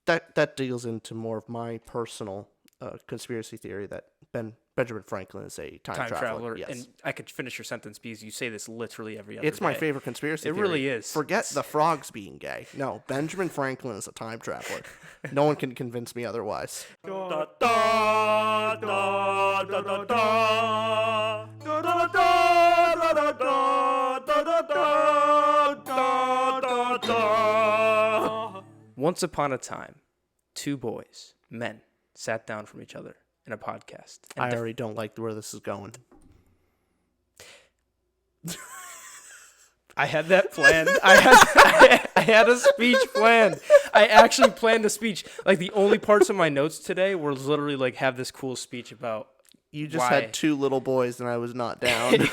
that deals into more of my personal conspiracy theory that Benjamin Franklin is a time traveler. Yes. And I could finish your sentence because you say this literally every other It's my day. favorite conspiracy It theory. really is. Forget the frogs being gay. No, Benjamin Franklin is a time traveler. No one can convince me otherwise. Once upon a time, two boys, men, sat down from each other in a podcast. I already don't like where this is going. I had that planned. I had a speech planned. I actually planned a speech. Like, the only parts of my notes today were literally, like, have this cool speech about You just why. had two little boys and I was not down.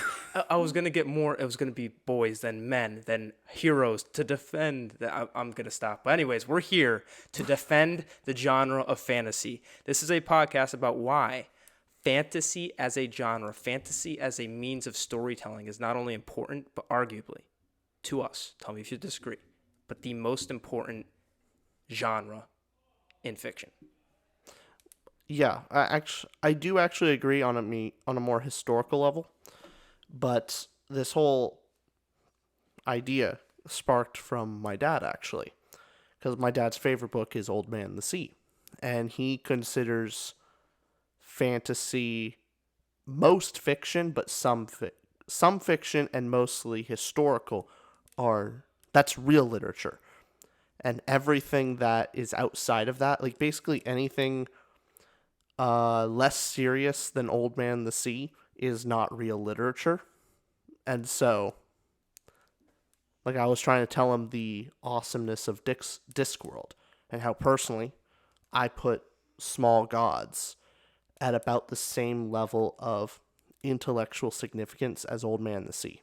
I was going to get more. It was going to be boys, then men, then heroes to defend. I'm going to stop. But anyways, we're here to defend the genre of fantasy. This is a podcast about why fantasy as a genre, fantasy as a means of storytelling is not only important, but arguably, to us, tell me if you disagree, but the most important genre in fiction. Yeah, I do actually agree on a more historical level, but this whole idea sparked from my dad, actually, because my dad's favorite book is Old Man and the Sea, and he considers fantasy most fiction, but some fiction and mostly historical that's real literature, and everything that is outside of that, like basically anything less serious than Old Man and the Sea, is not real literature. And so, like, I was trying to tell him the awesomeness of Discworld and how personally I put Small Gods at about the same level of intellectual significance as Old Man and the Sea.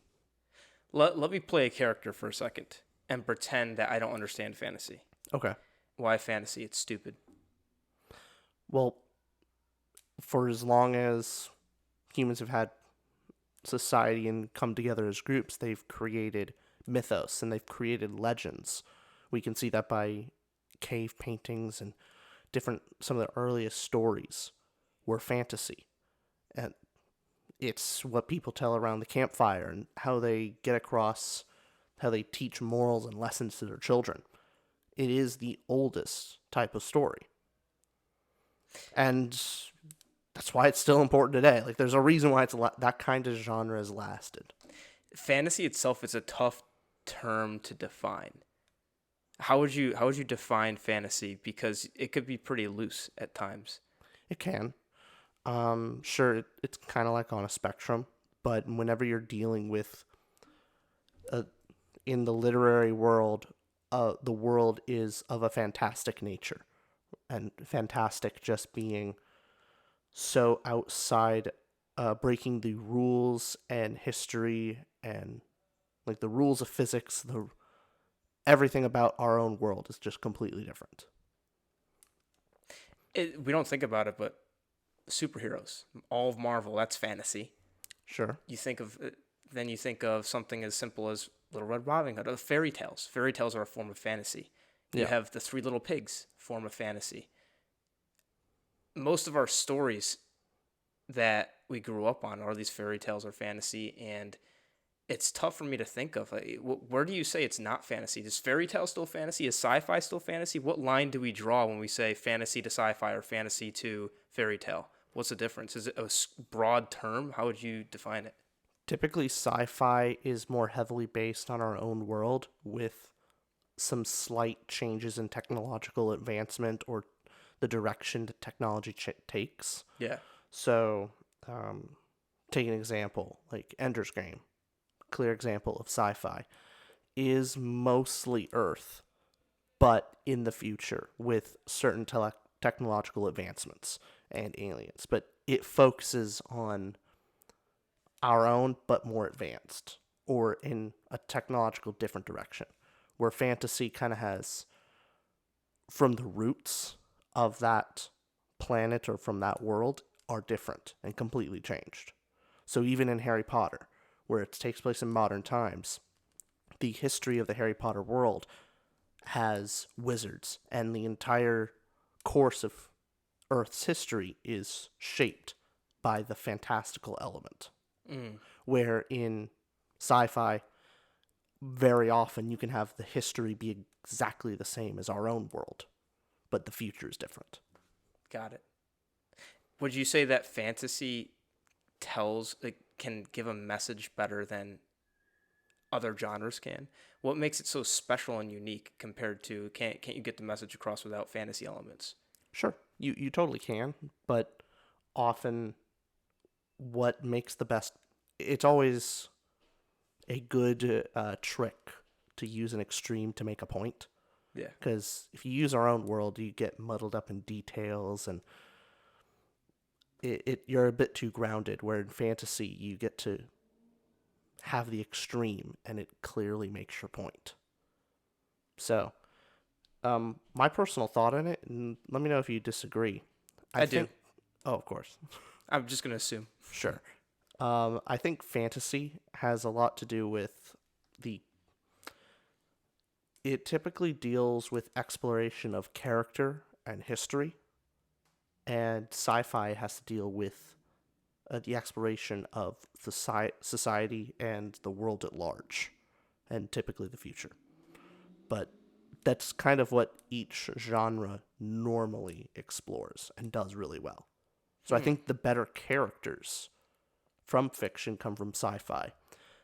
Let me play a character for a second and pretend that I don't understand fantasy. Okay. Why fantasy? It's stupid. Well, for as long as humans have had society and come together as groups, they've created mythos and they've created legends. We can see that by cave paintings and some of the earliest stories were fantasy. And it's what people tell around the campfire and how they get across, how they teach morals and lessons to their children. It is the oldest type of story. And that's why it's still important today. Like, there's a reason why that kind of genre has lasted. Fantasy itself is a tough term to define. How would you define fantasy? Because it could be pretty loose at times. It can. Sure, it's kind of like on a spectrum, but whenever you're dealing with, in the literary world, the world is of a fantastic nature, and fantastic just being so outside, breaking the rules and history and like the rules of physics, everything about our own world is just completely different. We don't think about it, but superheroes, all of Marvel, that's fantasy. Sure. You think of something as simple as Little Red Riding Hood, or fairy tales. Fairy tales are a form of fantasy. You have the Three Little Pigs, form of fantasy. Most of our stories that we grew up on are these fairy tales or fantasy, and it's tough for me to think of. Where do you say it's not fantasy? Is fairy tale still fantasy? Is sci-fi still fantasy? What line do we draw when we say fantasy to sci-fi or fantasy to fairy tale? What's the difference? Is it a broad term? How would you define it? Typically, sci-fi is more heavily based on our own world with some slight changes in technological advancement or the direction that technology takes. Yeah. So, take an example, like Ender's Game, clear example of sci-fi, is mostly Earth, but in the future with certain technological advancements and aliens. But it focuses on our own, but more advanced, or in a technological different direction, where fantasy kind of has, from the roots of that planet or from that world, are different and completely changed. So even in Harry Potter, where it takes place in modern times, the history of the Harry Potter world has wizards, and the entire course of Earth's history is shaped by the fantastical element. Where in sci-fi, very often you can have the history be exactly the same as our own world, but the future is different. Got it. Would you say that fantasy can give a message better than other genres can? What makes it so special and unique compared to can't you get the message across without fantasy elements? Sure, you totally can, but often what makes the best, it's always a good trick to use an extreme to make a point. Yeah. Because if you use our own world, you get muddled up in details, and you're a bit too grounded. Where in fantasy, you get to have the extreme, and it clearly makes your point. So, my personal thought on it, and let me know if you disagree. I do. Oh, of course. I'm just gonna assume. Sure. I think fantasy has a lot to do with it typically deals with exploration of character and history, and sci-fi has to deal with the exploration of the society and the world at large, and typically the future. But that's kind of what each genre normally explores and does really well. So I think the better characters from fiction come from sci-fi,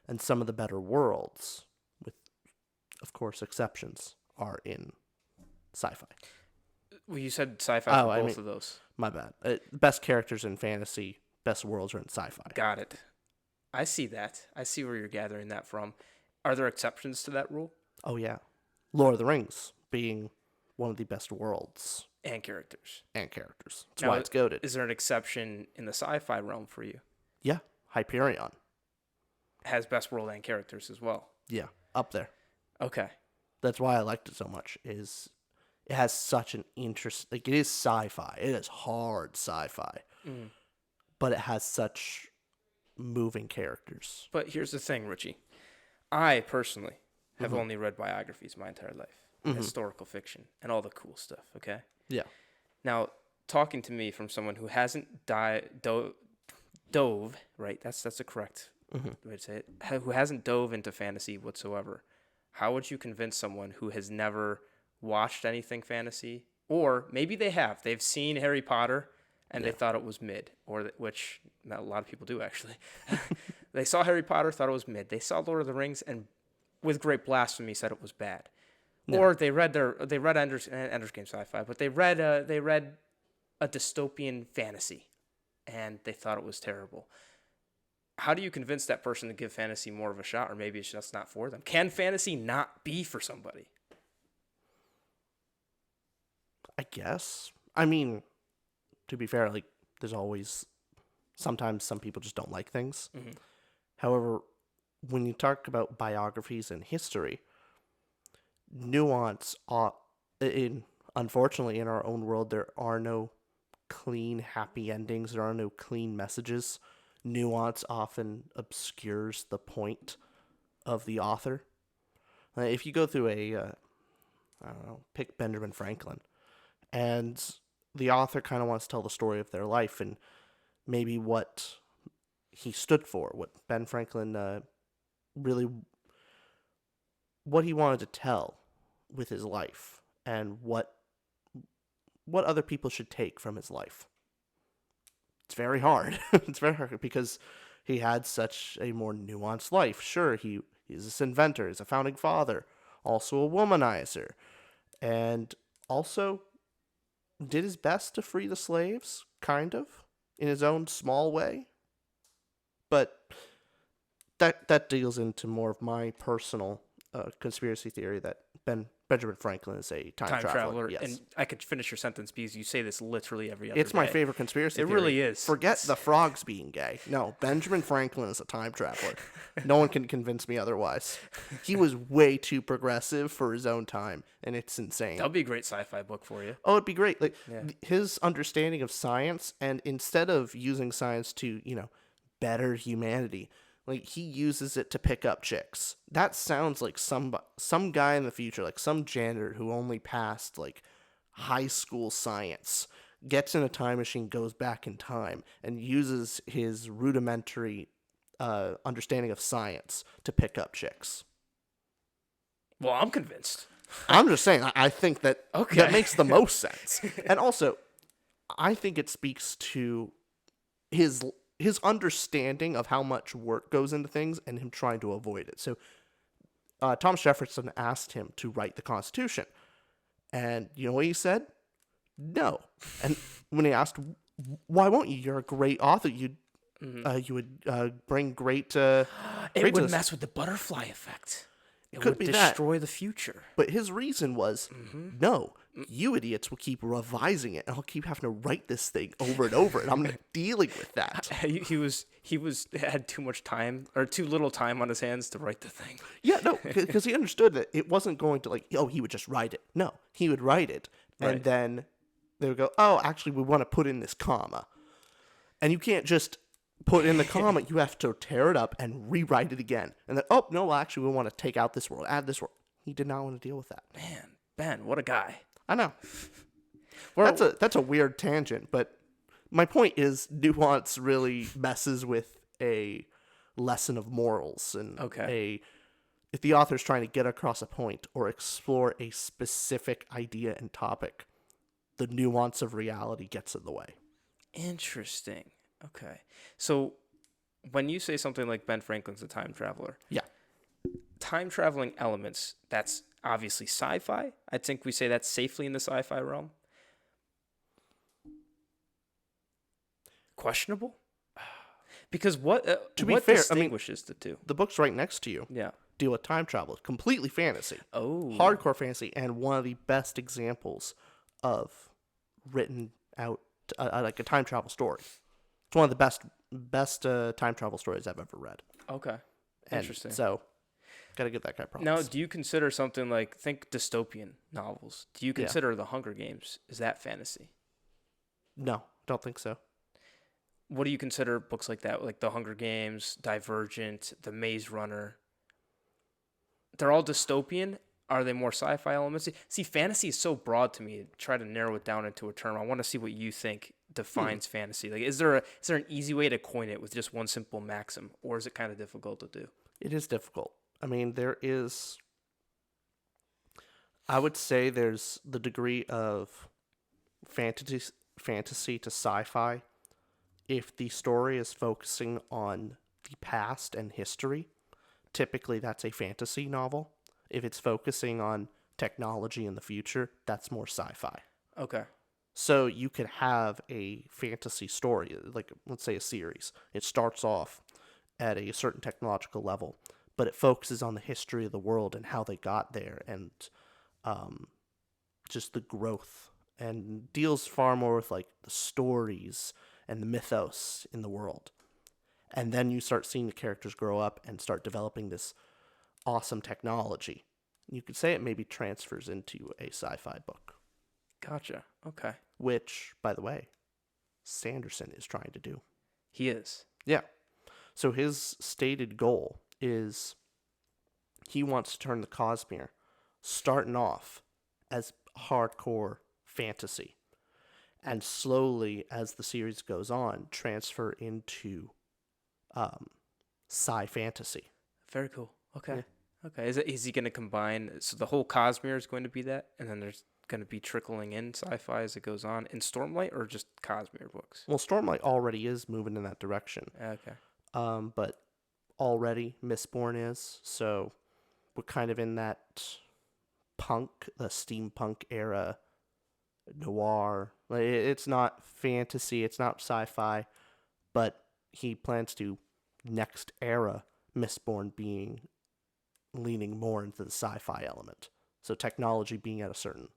and some of the better worlds, with, of course, exceptions, are in sci-fi. Well, you said sci-fi for both of those. My bad. Best characters in fantasy, best worlds are in sci-fi. Got it. I see that. I see where you're gathering that from. Are there exceptions to that rule? Oh, yeah. Lord of the Rings being one of the best worlds. And characters. That's why it's goated. Is there an exception in the sci-fi realm for you? Yeah. Hyperion. Has best world and characters as well. Yeah. Up there. Okay. That's why I liked it so much, is it has such an interest. Like, it is sci-fi. It is hard sci-fi. But it has such moving characters. But here's the thing, Richie. I personally have only read biographies my entire life. Historical fiction and all the cool stuff, okay? Yeah. Now, talking to me from someone who hasn't dove, right? That's the correct way to say it. Who hasn't dove into fantasy whatsoever. How would you convince someone who has never watched anything fantasy, or maybe they have? They've seen Harry Potter and they thought it was mid, which a lot of people do actually. They saw Harry Potter, thought it was mid. They saw Lord of the Rings, and with great blasphemy said it was bad. No. Or they read Ender's Game sci-fi, but they read a dystopian fantasy, and they thought it was terrible. How do you convince that person to give fantasy more of a shot, or maybe it's just not for them? Can fantasy not be for somebody? I guess. I mean, to be fair, like, there's always, sometimes some people just don't like things. However, when you talk about biographies and history, nuance, unfortunately, in our own world, there are no clean, happy endings. There are no clean messages. Nuance often obscures the point of the author. If you go through pick Benjamin Franklin, and the author kind of wants to tell the story of their life and maybe what he stood for, what Ben Franklin really, what he wanted to tell with his life, and what other people should take from his life. It's very hard. It's very hard because he had such a more nuanced life. Sure, he's this inventor, he's a founding father, also a womanizer, and also did his best to free the slaves, kind of, in his own small way. But that deals into more of my personal conspiracy theory that Benjamin Franklin is a time traveler. Yes. And I could finish your sentence because you say this literally every other It's day. my favorite conspiracy theory. It really is. Forget the frogs being gay. No, Benjamin Franklin is a time traveler. No one can convince me otherwise. He was way too progressive for his own time, and it's insane. That would be a great sci-fi book for you. Oh, it'd be great. Like, his understanding of science, and instead of using science to, better humanity, Like, he uses it to pick up chicks. That sounds like some guy in the future, like some janitor who only passed like high school science, gets in a time machine, goes back in time, and uses his rudimentary understanding of science to pick up chicks. Well, I'm convinced. I'm just saying, I think that that makes the most sense. And also, I think it speaks to his understanding of how much work goes into things and him trying to avoid it. So Thomas Jefferson asked him to write the Constitution. And you know what he said? No. And when he asked, why won't you? You're a great author. You would bring great... it would mess with the butterfly effect. It would destroy the future. But his reason was, no, you idiots will keep revising it, and I'll keep having to write this thing over and over, and I'm not dealing with that. He had too much time, or too little time on his hands to write the thing. Yeah, no, because he understood that it wasn't going to, like, he would just write it. No, he would write it, and then they would go, oh, actually, we want to put in this comma. And you can't just put in the comma, you have to tear it up and rewrite it again. And then, oh, no, well, actually, we want to take out this word, add this word. He did not want to deal with that. Man, Ben, what a guy. I know. That's a weird tangent, but my point is nuance really messes with a lesson of morals. And if the author's trying to get across a point or explore a specific idea and topic, the nuance of reality gets in the way. Interesting. Okay. So when you say something like Ben Franklin's a time traveler, time traveling elements, that's obviously sci-fi. I think we say that's safely in the sci-fi realm. Questionable? Because what distinguishes the two? The book's right next to you. Yeah. Deal with time travel. Completely fantasy. Oh. Hardcore fantasy, and one of the best examples of written out like a time travel story. It's one of the best time travel stories I've ever read. Okay. Interesting. And so, gotta give that guy props. Now, do you consider something like, think dystopian novels? Do you consider The Hunger Games? Is that fantasy? No, don't think so. What do you consider books like that? Like The Hunger Games, Divergent, The Maze Runner? They're all dystopian. Are they more sci-fi elements? See, fantasy is so broad to me. Try to narrow it down into a term. I want to see what you think defines fantasy. Like, is there an easy way to coin it with just one simple maxim, or is it kind of difficult to do? It is difficult. I mean, I would say there's the degree of fantasy to sci-fi. If the story is focusing on the past and history, typically that's a fantasy novel. If it's focusing on technology in the future, that's more sci-fi. Okay. So you could have a fantasy story, like let's say a series. It starts off at a certain technological level, but it focuses on the history of the world and how they got there, and just the growth, and deals far more with like the stories and the mythos in the world. And then you start seeing the characters grow up and start developing this awesome technology. You could say it maybe transfers into a sci-fi book. Gotcha. Okay. Which, by the way, Sanderson is trying to do. He is. Yeah. So his stated goal is he wants to turn the Cosmere, starting off as hardcore fantasy, and slowly, as the series goes on, transfer into sci-fantasy. Very cool. Okay. Yeah. Okay. Is he going to combine? So the whole Cosmere is going to be that, and then there's going to be trickling in sci-fi as it goes on in Stormlight, or just Cosmere books? Well, Stormlight already is moving in that direction. Okay. But already Mistborn is, so we're kind of in that the steampunk era, noir. Like, it's not fantasy, it's not sci-fi, but he plans to next era Mistborn being leaning more into the sci-fi element. So technology being at a certain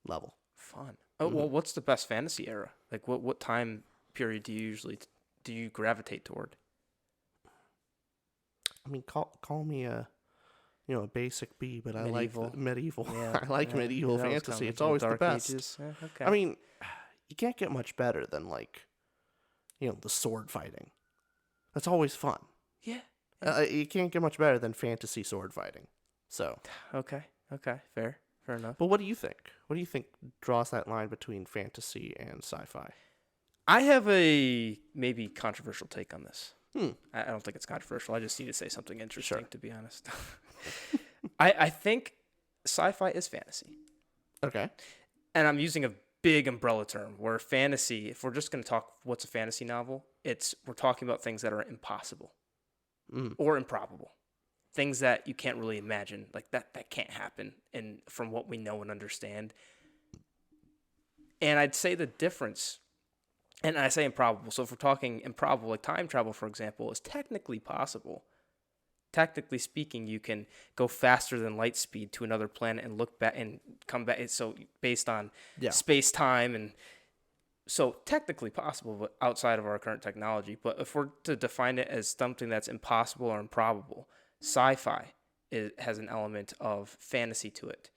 level. Fun. Oh, well, what's the best fantasy era? Like, what time period do you gravitate toward? I mean, call me a basic B, but medieval. I like medieval. Yeah, I like medieval fantasy. It's always the best. Yeah, okay. I mean, you can't get much better than the sword fighting. That's always fun. Yeah. You can't get much better than fantasy sword fighting. So, Okay. Fair enough. but what do you think? What do you think draws that line between fantasy and sci-fi? I have a maybe controversial take on this. Hmm. I don't think it's controversial. I just need to say something interesting, Sure. to be honest. I think sci-fi is fantasy. Okay. And I'm using a big umbrella term where fantasy, if we're just going to talk what's a fantasy novel, we're talking about things that are impossible Mm. or improbable. Things that you can't really imagine, like that can't happen and from what we know and understand. And I'd say the difference, and I say improbable, so if we're talking improbable, like time travel, for example, is technically possible. Technically speaking, you can go faster than light speed to another planet and look back and come back. So based on space time, and so technically possible, but outside of our current technology. But if we're to define it as something that's impossible or improbable, sci-fi has an element of fantasy to it.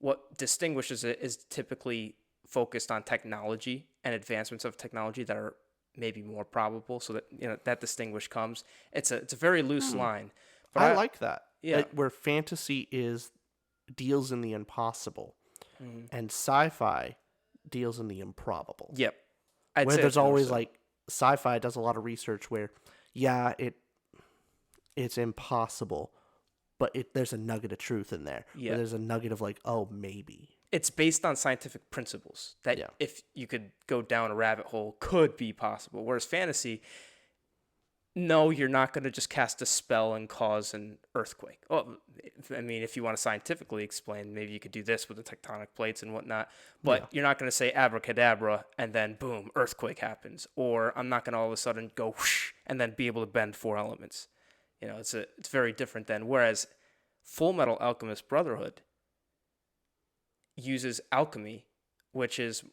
What distinguishes it is typically focused on technology and advancements of technology that are maybe more probable, so that that distinguish comes. It's a very loose line. But I like that. Yeah. Where fantasy deals in the impossible, Mhm. and sci-fi deals in the improbable. Yep. I'd Where say there's it's more always so. like sci-fi does a lot of research where, yeah, it's impossible, but there's a nugget of truth in there. Yeah. Where there's a nugget of like, oh, maybe. It's based on scientific principles that if you could go down a rabbit hole could be possible. Whereas fantasy, no, you're not going to just cast a spell and cause an earthquake. Well, I mean, if you want to scientifically explain, maybe you could do this with the tectonic plates and whatnot, but you're not going to say abracadabra and then boom, earthquake happens. Or I'm not going to all of a sudden go whoosh and then be able to bend four elements. It's very different than, whereas Full Metal Alchemist Brotherhood uses alchemy, which is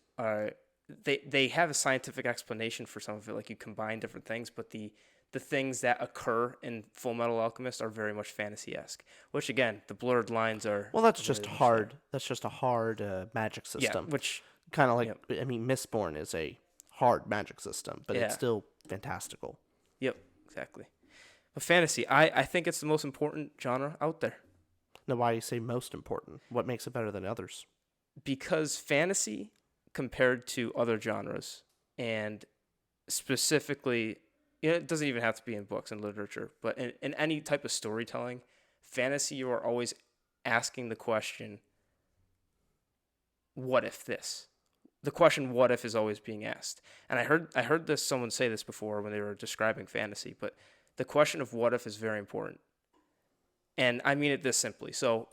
they have a scientific explanation for some of it, like you combine different things, but the things that occur in Full Metal Alchemist are very much fantasy-esque, which again, the blurred lines are. Well, that's just hard. There. That's just a hard magic system. Yeah, which kind of like I mean, Mistborn is a hard magic system, but it's still fantastical. Yep, exactly. But fantasy, I think it's the most important genre out there. Now, why do you say most important? What makes it better than others? Because fantasy, compared to other genres, and specifically, it doesn't even have to be in books and literature, but in any type of storytelling, fantasy, you are always asking the question, what if this? The question "what if" is always being asked. And I heard someone say this before when they were describing fantasy, but the question of what if is very important. And I mean it this simply. So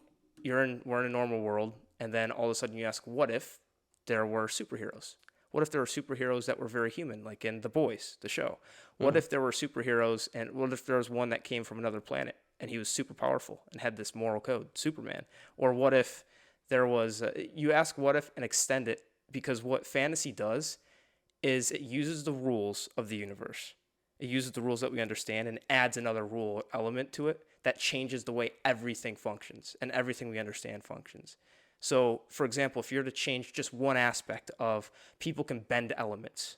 we're in a normal world, and then all of a sudden you ask, what if there were superheroes? What if there were superheroes that were very human, like in The Boys, the show? What if there were superheroes, and what if there was one that came from another planet and he was super powerful and had this moral code, Superman? Or what if there was, you ask what if and extend it, because what fantasy does is it uses the rules of the universe. It uses the rules that we understand and adds another rule element to it that changes the way everything functions and everything we understand functions. So, for example, if you're to change just one aspect of people can bend elements,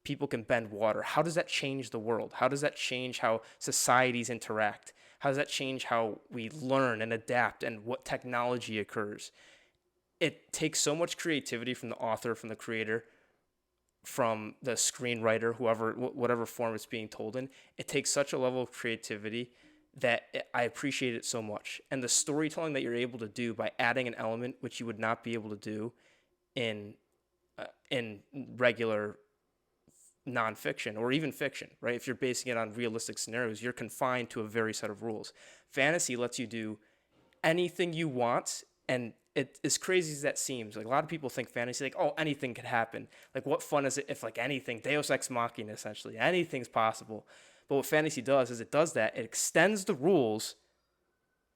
people can bend water, how does that change the world? How does that change how societies interact? How does that change how we learn and adapt and what technology occurs? It takes so much creativity from the author, from the creator, from the screenwriter, whatever form it's being told in. It takes such a level of creativity that I appreciate it so much. And the storytelling that you're able to do by adding an element which you would not be able to do in regular nonfiction or even fiction, right? If you're basing it on realistic scenarios, you're confined to a very set of rules. Fantasy lets you do anything you want, and as crazy as that seems, like a lot of people think fantasy, like, oh, anything could happen. Like, what fun is it if like anything, Deus Ex Machina, essentially, anything's possible. But what fantasy does is it extends the rules,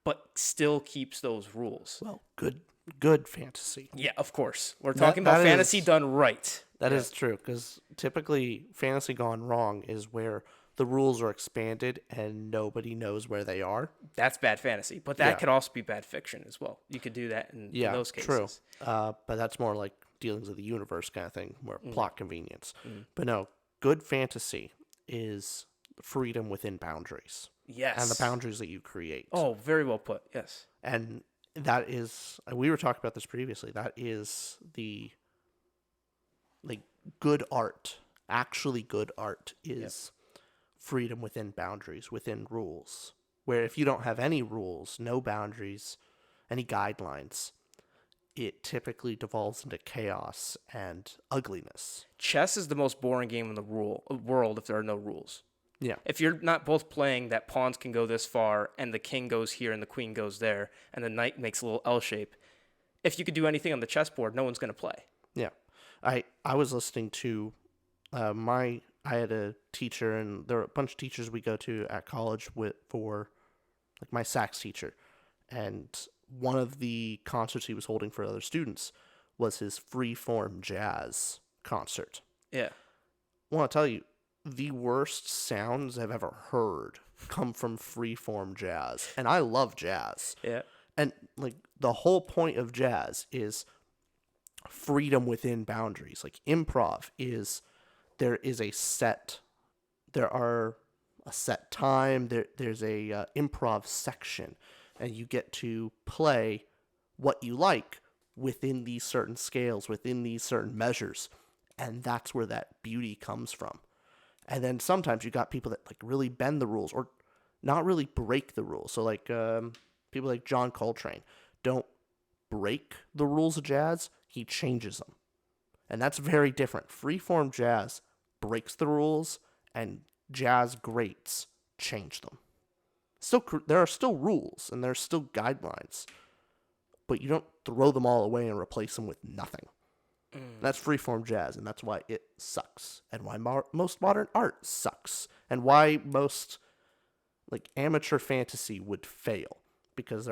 but still keeps those rules. Well, good fantasy. Yeah, of course. We're talking about fantasy done right. That is true, because typically fantasy gone wrong is where the rules are expanded and nobody knows where they are. That's bad fantasy, but that could also be bad fiction as well. You could do that in those cases. True. But that's more like dealings of the universe kind of thing, more plot convenience. But no, good fantasy is freedom within boundaries. Yes. And the boundaries that you create. Oh, very well put. Yes. And that is, we were talking about this previously, that is the, like, good art, actually good art is freedom within boundaries, within rules. Where if you don't have any rules, no boundaries, any guidelines, it typically devolves into chaos and ugliness. Chess is the most boring game in the world if there are no rules. Yeah. If you're not both playing that pawns can go this far and the king goes here and the queen goes there and the knight makes a little L shape, if you could do anything on the chessboard, no one's going to play. Yeah. I was listening to I had a teacher, and there were a bunch of teachers we go to at college for like my sax teacher. And one of the concerts he was holding for other students was his free-form jazz concert. Yeah. I want to tell you, the worst sounds I've ever heard come from free-form jazz. And I love jazz. Yeah. And like the whole point of jazz is freedom within boundaries. Like improv is there are a set time, there's a improv section, and you get to play what you like within these certain scales, within these certain measures, and that's where that beauty comes from. And then sometimes you got people that like really bend the rules or not really break the rules. So like people like John Coltrane don't break the rules of jazz, he changes them. And that's very different. Freeform jazz breaks the rules, and jazz greats change them. There are still rules, and there's still guidelines, but you don't throw them all away and replace them with nothing. That's freeform jazz, and that's why it sucks, and why most modern art sucks, and why most like amateur fantasy would fail, because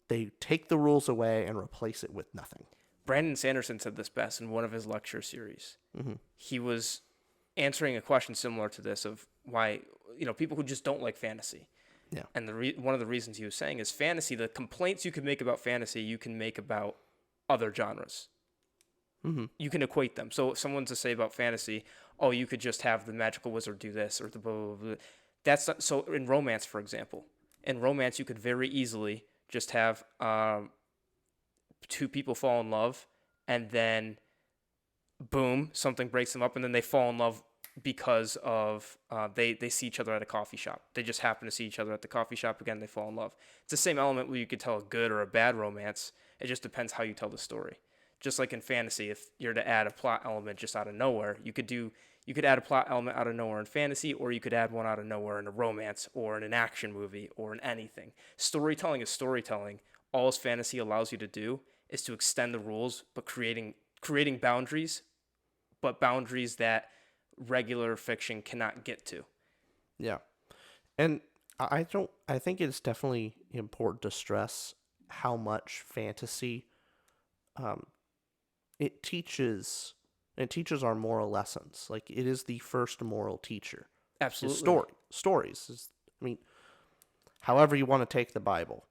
they take the rules away and replace it with nothing. Brandon Sanderson said this best in one of his lecture series. Mm-hmm. He was answering a question similar to this of why, people who just don't like fantasy. Yeah. And one of the reasons he was saying is fantasy, the complaints you can make about fantasy, you can make about other genres. Mm-hmm. You can equate them. So if someone's to say about fantasy, oh, you could just have the magical wizard do this or the blah, blah, blah. That's not, so in romance, for example. In romance, you could very easily just have two people fall in love, and then boom, something breaks them up, and then they fall in love because of they see each other at a coffee shop. They just happen to see each other at the coffee shop again. They fall in love. It's the same element where you could tell a good or a bad romance. It just depends how you tell the story. Just like in fantasy, if you're to add a plot element just out of nowhere, you could add a plot element out of nowhere in fantasy, or you could add one out of nowhere in a romance or in an action movie or in anything. Storytelling is storytelling. All fantasy allows you to do is to extend the rules, but creating boundaries, but boundaries that regular fiction cannot get to. Yeah. And I think it's definitely important to stress how much fantasy it teaches our moral lessons. Like, it is the first moral teacher. Absolutely. Stories. However you want to take the Bible.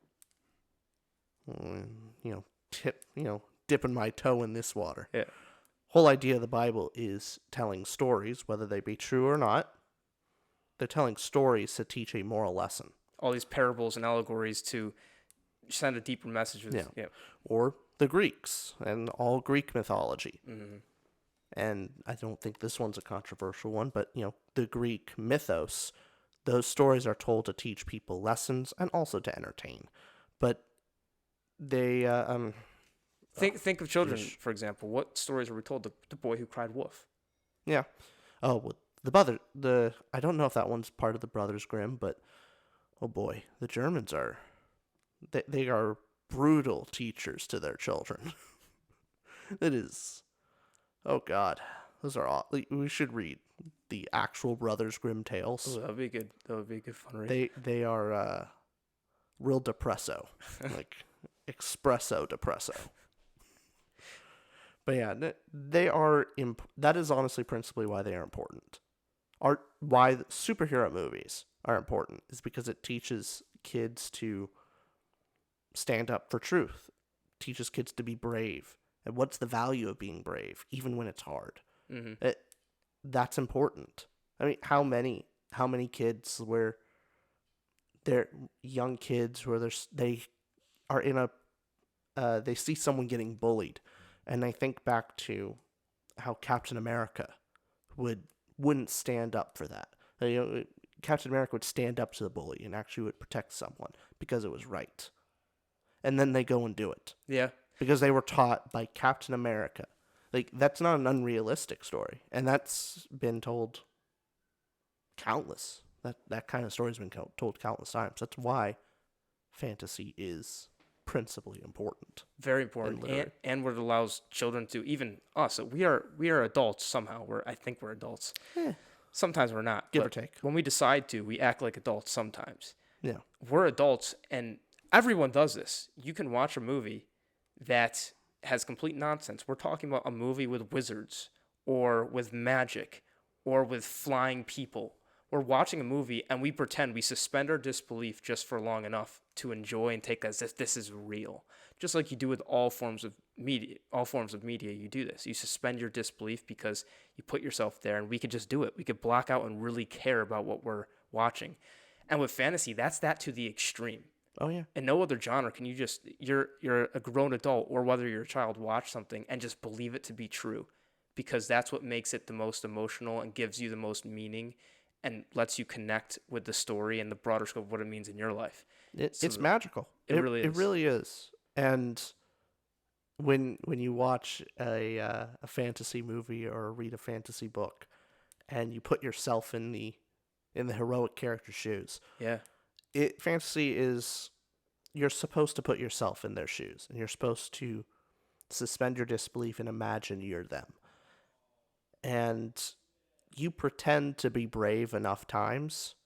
Dipping my toe in this water. Yeah. Whole idea of the Bible is telling stories, whether they be true or not. They're telling stories to teach a moral lesson. All these parables and allegories to send a deeper message. Yeah. Or the Greeks and all Greek mythology. Mm-hmm. And I don't think this one's a controversial one, but, the Greek mythos, those stories are told to teach people lessons and also to entertain. But they, Think of children, for example. What stories were we told? The Boy Who Cried Wolf. Yeah. Oh, well, I don't know if that one's part of the Brothers Grimm, but oh boy, the Germans they are brutal teachers to their children. It is, oh God, those are all, we should read the actual Brothers Grimm tales. Oh, that would be good. That would be a good fun read. They are real depresso, like espresso depresso. But yeah, they are. That is honestly principally why they are important. Why superhero movies are important is because it teaches kids to stand up for truth, teaches kids to be brave, and what's the value of being brave, even when it's hard. Mm-hmm. That's important. I mean, how many how many kids where they're young kids where they are in a they see someone getting bullied, and they think back to how Captain America wouldn't stand up for that. Captain America would stand up to the bully and actually would protect someone because it was right. And then they go and do it. Yeah. Because they were taught by Captain America. Like, that's not an unrealistic story. And that's been told countless. That kind of story has been told countless times. That's why fantasy is principally important. Very important. And what it allows children to, even us, we are adults somehow. I think we're adults. Sometimes we're not. Give or take. When we decide to, we act like adults sometimes. Yeah. We're adults, and everyone does this. You can watch a movie that has complete nonsense. We're talking about a movie with wizards or with magic or with flying people. We're watching a movie and we pretend, we suspend our disbelief just for long enough to enjoy and take as if this is real. Just like you do with all forms of media, you do this. You suspend your disbelief because you put yourself there, and we could just do it. We could block out and really care about what we're watching. And with fantasy, that's that to the extreme. Oh yeah. In no other genre can you just, you're a grown adult, or whether you're a child, watch something and just believe it to be true, because that's what makes it the most emotional and gives you the most meaning and lets you connect with the story and the broader scope of what it means in your life. It's magical. It really is. It really is. And when you watch a fantasy movie or read a fantasy book, and you put yourself in the heroic character's shoes. Yeah. Fantasy is, you're supposed to put yourself in their shoes, and you're supposed to suspend your disbelief and imagine you're them. And you pretend to be brave enough times,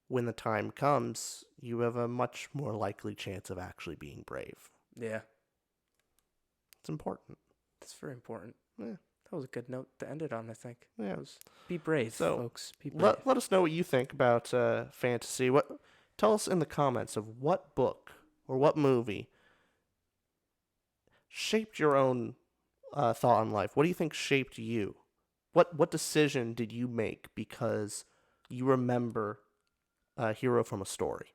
when the time comes, you have a much more likely chance of actually being brave. Yeah. It's important. That's very important. Yeah. That was a good note to end it on, I think. Yeah. Be brave, So, folks. Be brave. Let us know what you think about fantasy. Tell us in the comments of what book or what movie shaped your own thought on life. What do you think shaped you? What decision did you make because you remember a hero from a story?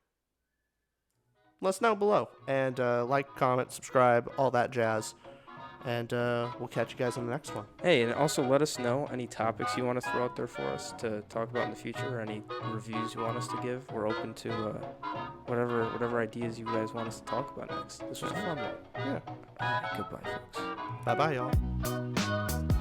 Let us know below. And like, comment, subscribe, all that jazz. And we'll catch you guys on the next one. Hey, and also let us know any topics you want to throw out there for us to talk about in the future, or any reviews you want us to give. We're open to whatever ideas you guys want us to talk about next. This was a fun one. Yeah. All right, goodbye, folks. Bye-bye, y'all.